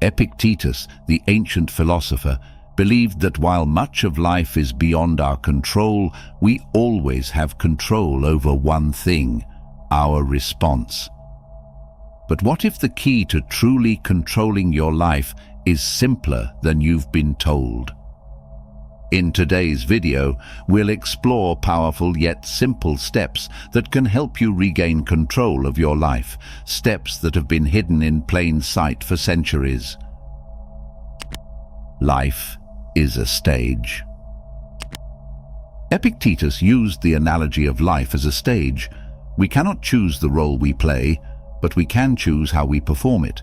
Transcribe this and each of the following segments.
Epictetus, the ancient philosopher, believed that while much of life is beyond our control, we always have control over one thing: our response. But what if the key to truly controlling your life is simpler than you've been told? In today's video, we'll explore powerful yet simple steps that can help you regain control of your life, steps that have been hidden in plain sight for centuries. Life is a stage. Epictetus used the analogy of life as a stage. We cannot choose the role we play, but we can choose how we perform it.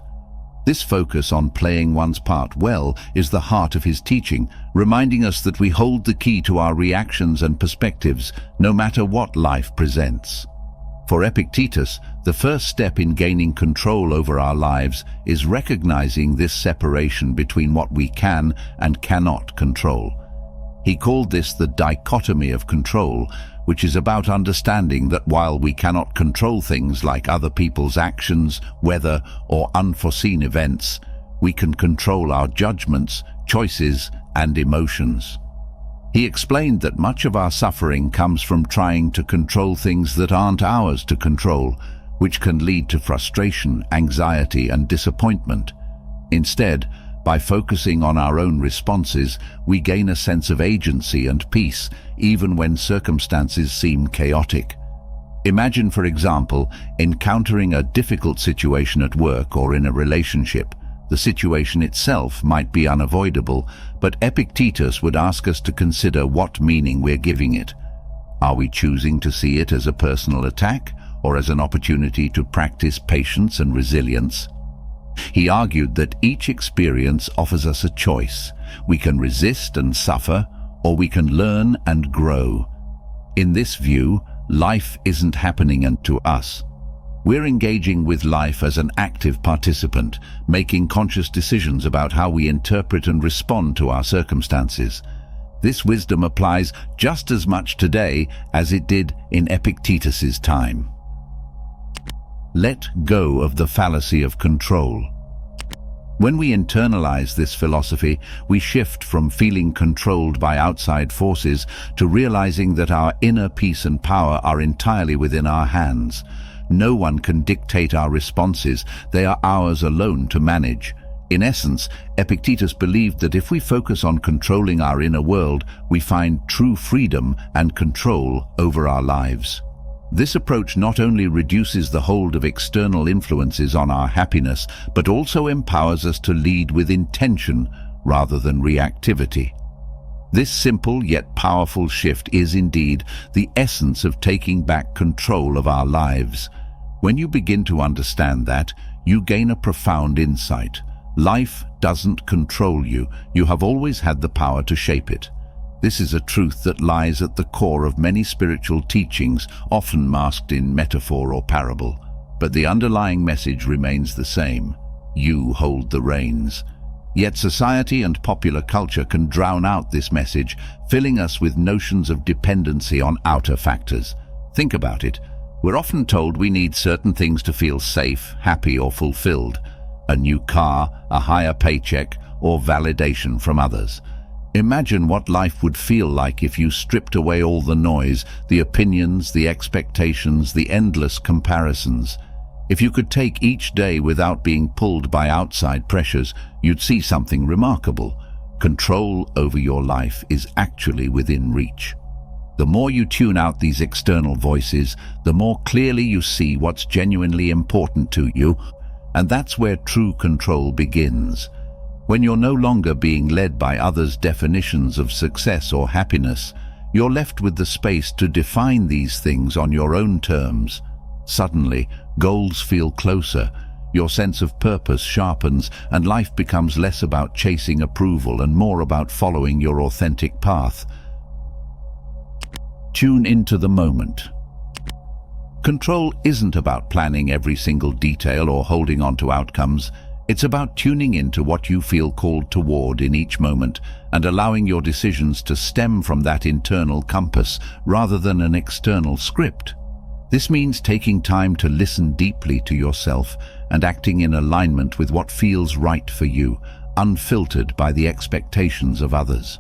This focus on playing one's part well is the heart of his teaching, reminding us that we hold the key to our reactions and perspectives, no matter what life presents. For Epictetus, the first step in gaining control over our lives is recognizing this separation between what we can and cannot control. He called this the dichotomy of control, which is about understanding that while we cannot control things like other people's actions, weather, or unforeseen events, we can control our judgments, choices, and emotions. He explained that much of our suffering comes from trying to control things that aren't ours to control, which can lead to frustration, anxiety, and disappointment. Instead, by focusing on our own responses, we gain a sense of agency and peace, even when circumstances seem chaotic. Imagine, for example, encountering a difficult situation at work or in a relationship. The situation itself might be unavoidable, but Epictetus would ask us to consider what meaning we're giving it. Are we choosing to see it as a personal attack or as an opportunity to practice patience and resilience? He argued that each experience offers us a choice. We can resist and suffer, or we can learn and grow. In this view, life isn't happening unto us. We're engaging with life as an active participant, making conscious decisions about how we interpret and respond to our circumstances. This wisdom applies just as much today as it did in Epictetus's time. Let go of the fallacy of control. When we internalize this philosophy, we shift from feeling controlled by outside forces to realizing that our inner peace and power are entirely within our hands. No one can dictate our responses; they are ours alone to manage. In essence, Epictetus believed that if we focus on controlling our inner world, we find true freedom and control over our lives. This approach not only reduces the hold of external influences on our happiness, but also empowers us to lead with intention rather than reactivity. This simple yet powerful shift is indeed the essence of taking back control of our lives. When you begin to understand that, you gain a profound insight. Life doesn't control you. You have always had the power to shape it. This is a truth that lies at the core of many spiritual teachings, often masked in metaphor or parable. But the underlying message remains the same: you hold the reins. Yet society and popular culture can drown out this message, filling us with notions of dependency on outer factors. Think about it. We're often told we need certain things to feel safe, happy, or fulfilled: a new car, a higher paycheck, or validation from others. Imagine what life would feel like if you stripped away all the noise, the opinions, the expectations, the endless comparisons. If you could take each day without being pulled by outside pressures, you'd see something remarkable. Control over your life is actually within reach. The more you tune out these external voices, the more clearly you see what's genuinely important to you, and that's where true control begins. When you're no longer being led by others' definitions of success or happiness, you're left with the space to define these things on your own terms. Suddenly, goals feel closer, your sense of purpose sharpens, and life becomes less about chasing approval and more about following your authentic path. Tune into the moment. Control isn't about planning every single detail or holding on to outcomes. It's about tuning into what you feel called toward in each moment and allowing your decisions to stem from that internal compass rather than an external script. This means taking time to listen deeply to yourself and acting in alignment with what feels right for you, unfiltered by the expectations of others.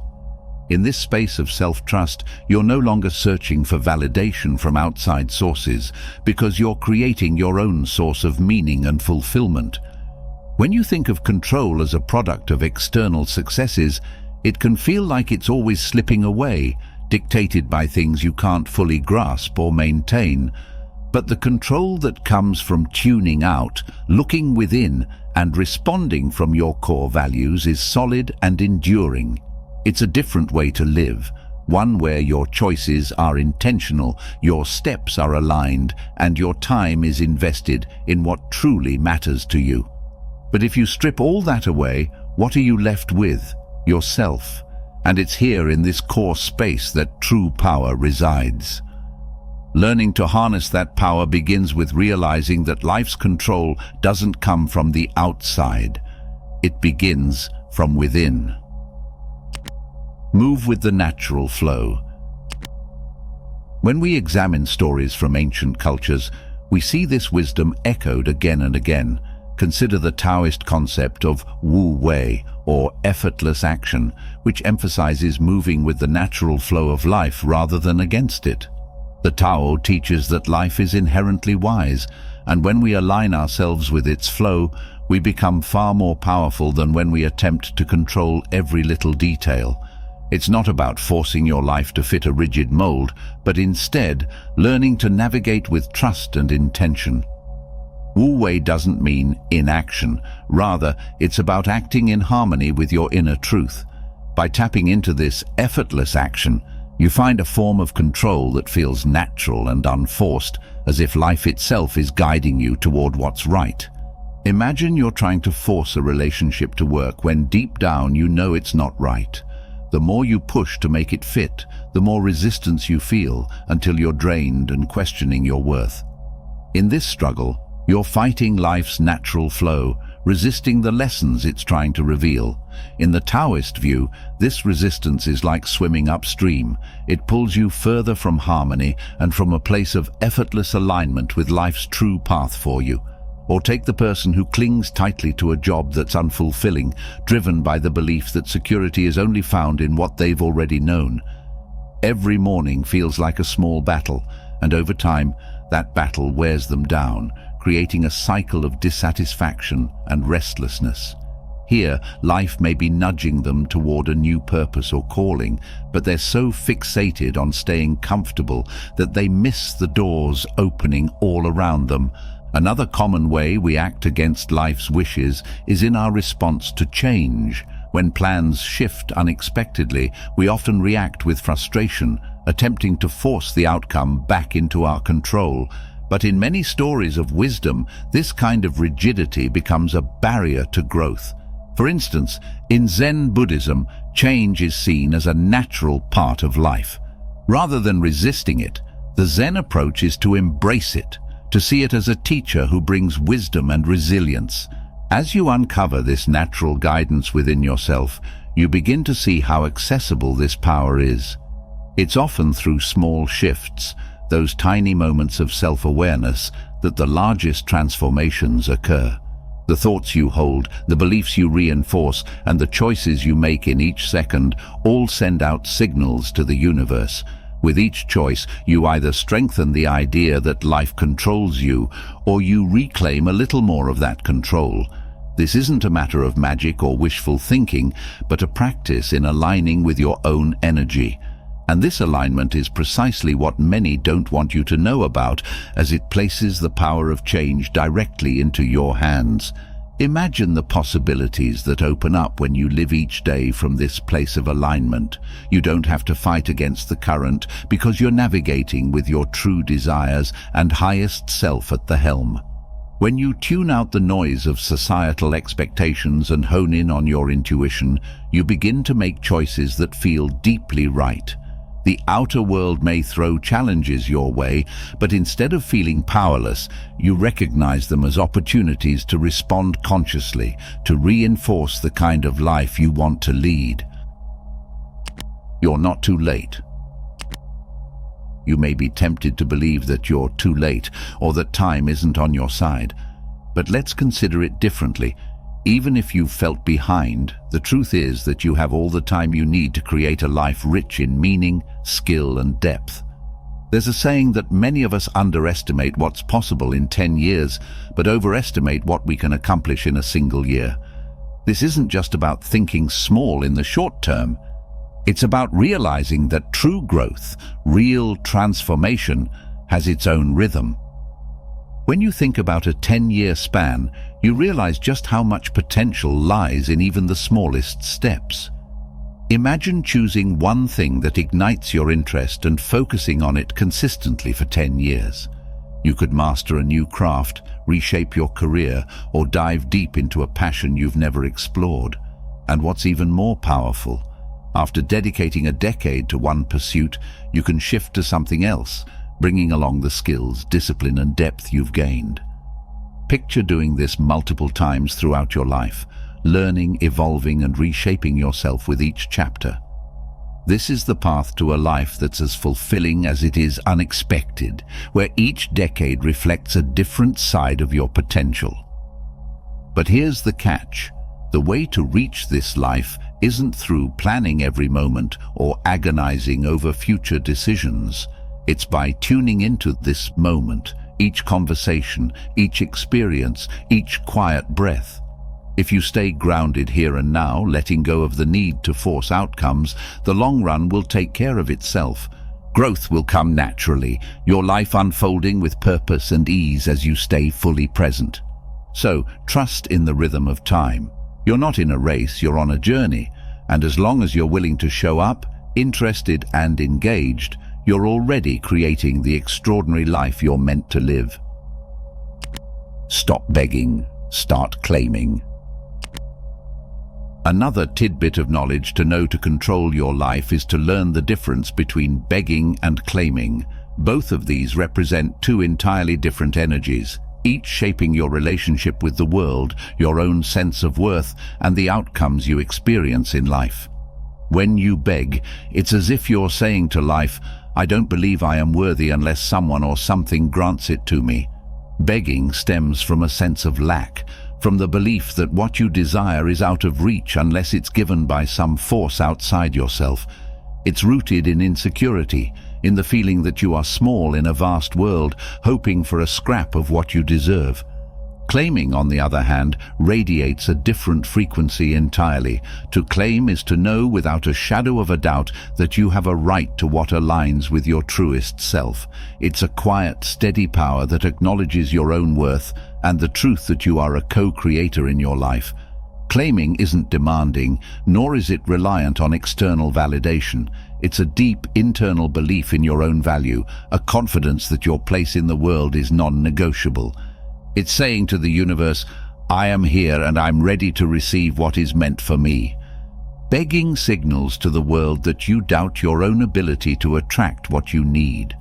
In this space of self-trust, you're no longer searching for validation from outside sources, because you're creating your own source of meaning and fulfillment. When you think of control as a product of external successes, it can feel like it's always slipping away, dictated by things you can't fully grasp or maintain. But the control that comes from tuning out, looking within, and responding from your core values is solid and enduring. It's a different way to live, one where your choices are intentional, your steps are aligned, and your time is invested in what truly matters to you. But if you strip all that away, what are you left with? Yourself. And it's here in this core space that true power resides. Learning to harness that power begins with realizing that life's control doesn't come from the outside. It begins from within. Move with the natural flow. When we examine stories from ancient cultures, we see this wisdom echoed again and again. Consider the Taoist concept of Wu Wei, or effortless action, which emphasizes moving with the natural flow of life rather than against it. The Tao teaches that life is inherently wise, and when we align ourselves with its flow, we become far more powerful than when we attempt to control every little detail. It's not about forcing your life to fit a rigid mold, but instead learning to navigate with trust and intention. Wu Wei doesn't mean inaction. Rather, it's about acting in harmony with your inner truth. By tapping into this effortless action, you find a form of control that feels natural and unforced, as if life itself is guiding you toward what's right. Imagine you're trying to force a relationship to work when deep down you know it's not right. The more you push to make it fit, the more resistance you feel until you're drained and questioning your worth. In this struggle, you're fighting life's natural flow, resisting the lessons it's trying to reveal. In the Taoist view, this resistance is like swimming upstream. It pulls you further from harmony and from a place of effortless alignment with life's true path for you. Or take the person who clings tightly to a job that's unfulfilling, driven by the belief that security is only found in what they've already known. Every morning feels like a small battle, and over time, that battle wears them down, creating a cycle of dissatisfaction and restlessness. Here, life may be nudging them toward a new purpose or calling, but they're so fixated on staying comfortable that they miss the doors opening all around them. Another common way we act against life's wishes is in our response to change. When plans shift unexpectedly, we often react with frustration, attempting to force the outcome back into our control. But in many stories of wisdom, this kind of rigidity becomes a barrier to growth. For instance, in Zen Buddhism, change is seen as a natural part of life. Rather than resisting it, the Zen approach is to embrace it, to see it as a teacher who brings wisdom and resilience. As you uncover this natural guidance within yourself, you begin to see how accessible this power is. It's often through small shifts, those tiny moments of self-awareness, that the largest transformations occur. The thoughts you hold, the beliefs you reinforce, and the choices you make in each second all send out signals to the universe. With each choice, you either strengthen the idea that life controls you, or you reclaim a little more of that control. This isn't a matter of magic or wishful thinking, but a practice in aligning with your own energy. And this alignment is precisely what many don't want you to know about, as it places the power of change directly into your hands. Imagine the possibilities that open up when you live each day from this place of alignment. You don't have to fight against the current because you're navigating with your true desires and highest self at the helm. When you tune out the noise of societal expectations and hone in on your intuition, you begin to make choices that feel deeply right. The outer world may throw challenges your way, but instead of feeling powerless, you recognize them as opportunities to respond consciously, to reinforce the kind of life you want to lead. You're not too late. You may be tempted to believe that you're too late or that time isn't on your side. But let's consider it differently. Even if you've felt behind, the truth is that you have all the time you need to create a life rich in meaning, skill, and depth. There's a saying that many of us underestimate what's possible in 10 years, but overestimate what we can accomplish in a single year. This isn't just about thinking small in the short term. It's about realizing that true growth, real transformation, has its own rhythm. When you think about a 10-year span, you realize just how much potential lies in even the smallest steps. Imagine choosing one thing that ignites your interest and focusing on it consistently for 10 years. You could master a new craft, reshape your career, or dive deep into a passion you've never explored. And what's even more powerful, after dedicating a decade to one pursuit, you can shift to something else, bringing along the skills, discipline, and depth you've gained. Picture doing this multiple times throughout your life, learning, evolving, and reshaping yourself with each chapter. This is the path to a life that's as fulfilling as it is unexpected, where each decade reflects a different side of your potential. But here's the catch. The way to reach this life isn't through planning every moment or agonizing over future decisions. It's by tuning into this moment, each conversation, each experience, each quiet breath. If you stay grounded here and now, letting go of the need to force outcomes, the long run will take care of itself. Growth will come naturally, your life unfolding with purpose and ease as you stay fully present. So, trust in the rhythm of time. You're not in a race, you're on a journey. And as long as you're willing to show up, interested and engaged, you're already creating the extraordinary life you're meant to live. Stop begging, start claiming. Another tidbit of knowledge to know to control your life is to learn the difference between begging and claiming. Both of these represent two entirely different energies, each shaping your relationship with the world, your own sense of worth, and the outcomes you experience in life. When you beg, it's as if you're saying to life, "I don't believe I am worthy unless someone or something grants it to me." Begging stems from a sense of lack, from the belief that what you desire is out of reach unless it's given by some force outside yourself. It's rooted in insecurity, in the feeling that you are small in a vast world, hoping for a scrap of what you deserve. Claiming, on the other hand, radiates a different frequency entirely. To claim is to know without a shadow of a doubt that you have a right to what aligns with your truest self. It's a quiet, steady power that acknowledges your own worth and the truth that you are a co-creator in your life. Claiming isn't demanding, nor is it reliant on external validation. It's a deep internal belief in your own value, a confidence that your place in the world is non-negotiable. It's saying to the universe, "I am here and I'm ready to receive what is meant for me." Begging signals to the world that you doubt your own ability to attract what you need.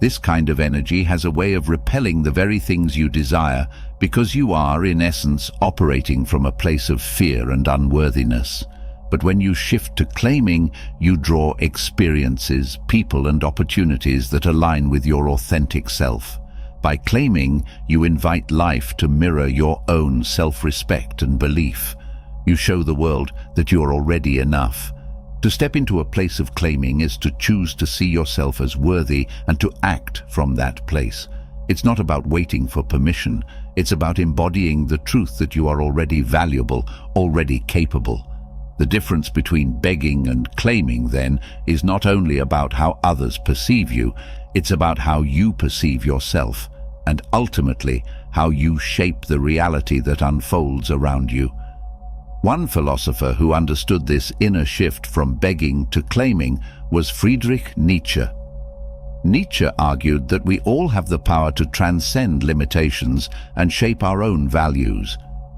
This kind of energy has a way of repelling the very things you desire, because you are, in essence, operating from a place of fear and unworthiness. But when you shift to claiming, you draw experiences, people, and opportunities that align with your authentic self. By claiming, you invite life to mirror your own self-respect and belief. You show the world that you are already enough. To step into a place of claiming is to choose to see yourself as worthy and to act from that place. It's not about waiting for permission. It's about embodying the truth that you are already valuable, already capable. The difference between begging and claiming, then, is not only about how others perceive you, it's about how you perceive yourself, and ultimately how you shape the reality that unfolds around you. One philosopher who understood this inner shift from begging to claiming was Friedrich Nietzsche. Nietzsche argued that we all have the power to transcend limitations and shape our own values.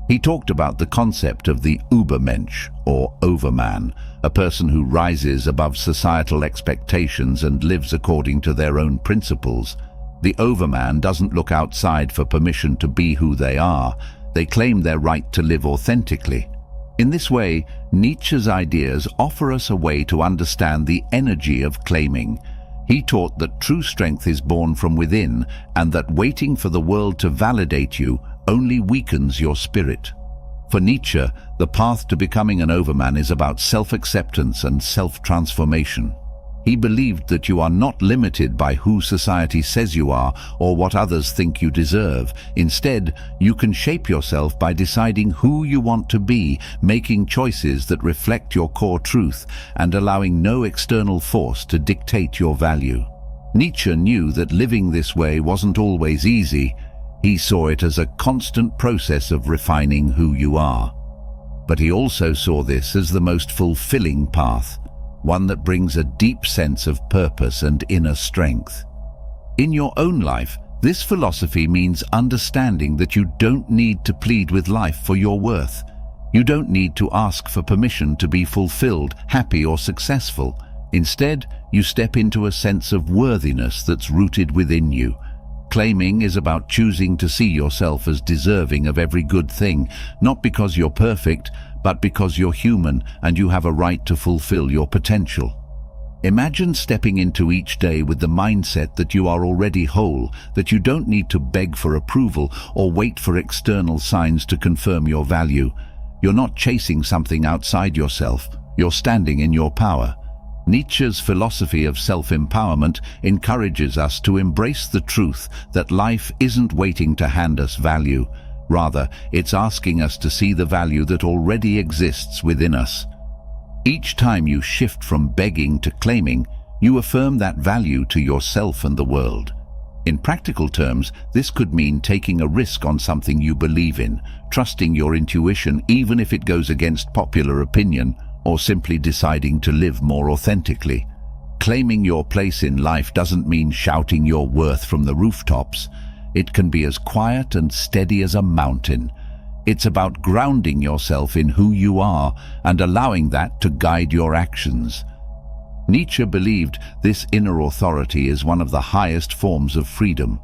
He talked about the concept of the Übermensch, or overman, a person who rises above societal expectations and lives according to their own principles. The overman doesn't look outside for permission to be who they are. They claim their right to live authentically. In this way, Nietzsche's ideas offer us a way to understand the energy of claiming. He taught that true strength is born from within, and that waiting for the world to validate you only weakens your spirit. For Nietzsche, the path to becoming an overman is about self-acceptance and self-transformation. He believed that you are not limited by who society says you are or what others think you deserve. Instead, you can shape yourself by deciding who you want to be, making choices that reflect your core truth, and allowing no external force to dictate your value. Nietzsche knew that living this way wasn't always easy. He saw it as a constant process of refining who you are. But he also saw this as the most fulfilling path, one that brings a deep sense of purpose and inner strength. In your own life, this philosophy means understanding that you don't need to plead with life for your worth. You don't need to ask for permission to be fulfilled, happy, or successful. Instead, you step into a sense of worthiness that's rooted within you. Claiming is about choosing to see yourself as deserving of every good thing, not because you're perfect, but because you're human and you have a right to fulfill your potential. Imagine stepping into each day with the mindset that you are already whole, that you don't need to beg for approval or wait for external signs to confirm your value. You're not chasing something outside yourself. You're standing in your power. Nietzsche's philosophy of self-empowerment encourages us to embrace the truth that life isn't waiting to hand us value. Rather, it's asking us to see the value that already exists within us. Each time you shift from begging to claiming, you affirm that value to yourself and the world. In practical terms, this could mean taking a risk on something you believe in, trusting your intuition even if it goes against popular opinion, or simply deciding to live more authentically. Claiming your place in life doesn't mean shouting your worth from the rooftops. It can be as quiet and steady as a mountain. It's about grounding yourself in who you are and allowing that to guide your actions. Nietzsche believed this inner authority is one of the highest forms of freedom.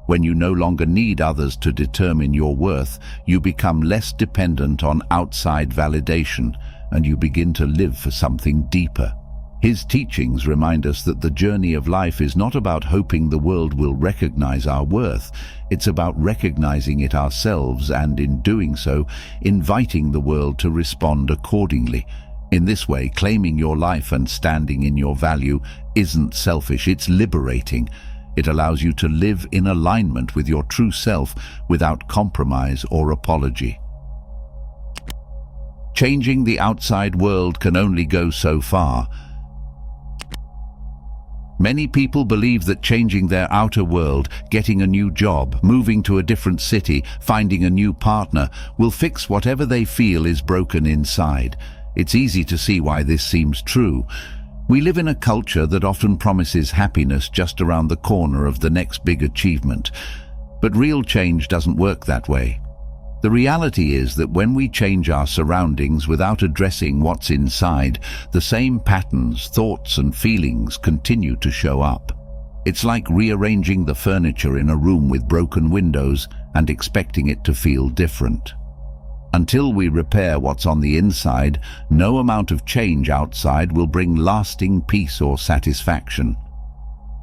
When you no longer need others to determine your worth, you become less dependent on outside validation, and you begin to live for something deeper. His teachings remind us that the journey of life is not about hoping the world will recognize our worth. It's about recognizing it ourselves and, in doing so, inviting the world to respond accordingly. In this way, claiming your life and standing in your value isn't selfish, it's liberating. It allows you to live in alignment with your true self without compromise or apology. Changing the outside world can only go so far. Many people believe that changing their outer world, getting a new job, moving to a different city, finding a new partner, will fix whatever they feel is broken inside. It's easy to see why this seems true. We live in a culture that often promises happiness just around the corner of the next big achievement. But real change doesn't work that way. The reality is that when we change our surroundings without addressing what's inside, the same patterns, thoughts, and feelings continue to show up. It's like rearranging the furniture in a room with broken windows and expecting it to feel different. Until we repair what's on the inside, no amount of change outside will bring lasting peace or satisfaction.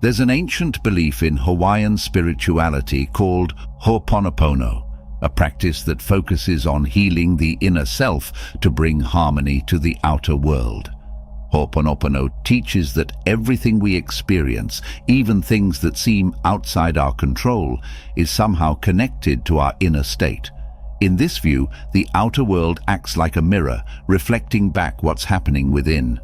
There's an ancient belief in Hawaiian spirituality called Ho'oponopono, a practice that focuses on healing the inner self to bring harmony to the outer world. Ho'oponopono teaches that everything we experience, even things that seem outside our control, is somehow connected to our inner state. In this view, the outer world acts like a mirror, reflecting back what's happening within.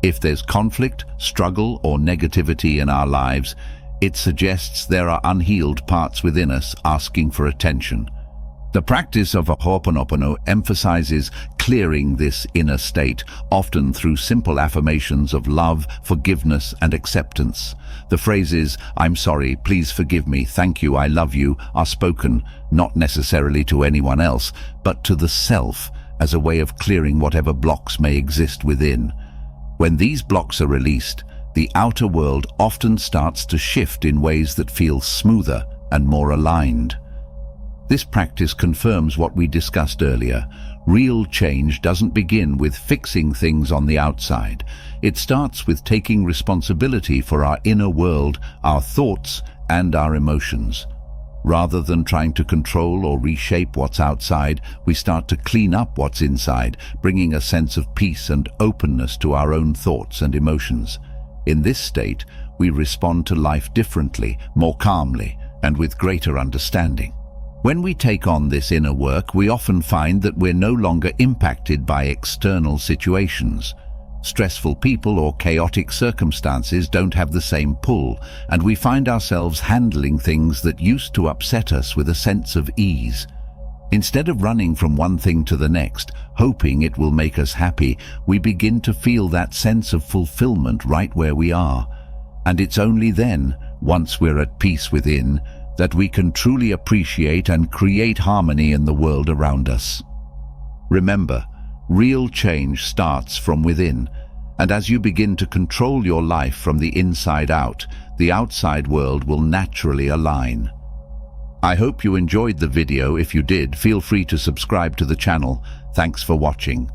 If there's conflict, struggle, or negativity in our lives, it suggests there are unhealed parts within us asking for attention. The practice of Ho'oponopono emphasizes clearing this inner state, often through simple affirmations of love, forgiveness, and acceptance. The phrases, "I'm sorry, please forgive me, thank you, I love you," are spoken not necessarily to anyone else, but to the self, as a way of clearing whatever blocks may exist within. When these blocks are released, the outer world often starts to shift in ways that feel smoother and more aligned. This practice confirms what we discussed earlier. Real change doesn't begin with fixing things on the outside. It starts with taking responsibility for our inner world, our thoughts, and our emotions. Rather than trying to control or reshape what's outside, we start to clean up what's inside, bringing a sense of peace and openness to our own thoughts and emotions. In this state, we respond to life differently, more calmly, and with greater understanding. When we take on this inner work, we often find that we're no longer impacted by external situations. Stressful people or chaotic circumstances don't have the same pull, and we find ourselves handling things that used to upset us with a sense of ease. Instead of running from one thing to the next, hoping it will make us happy, we begin to feel that sense of fulfillment right where we are. And it's only then, once we're at peace within, that we can truly appreciate and create harmony in the world around us. Remember, real change starts from within, and as you begin to control your life from the inside out, the outside world will naturally align. I hope you enjoyed the video. If you did, feel free to subscribe to the channel. Thanks for watching.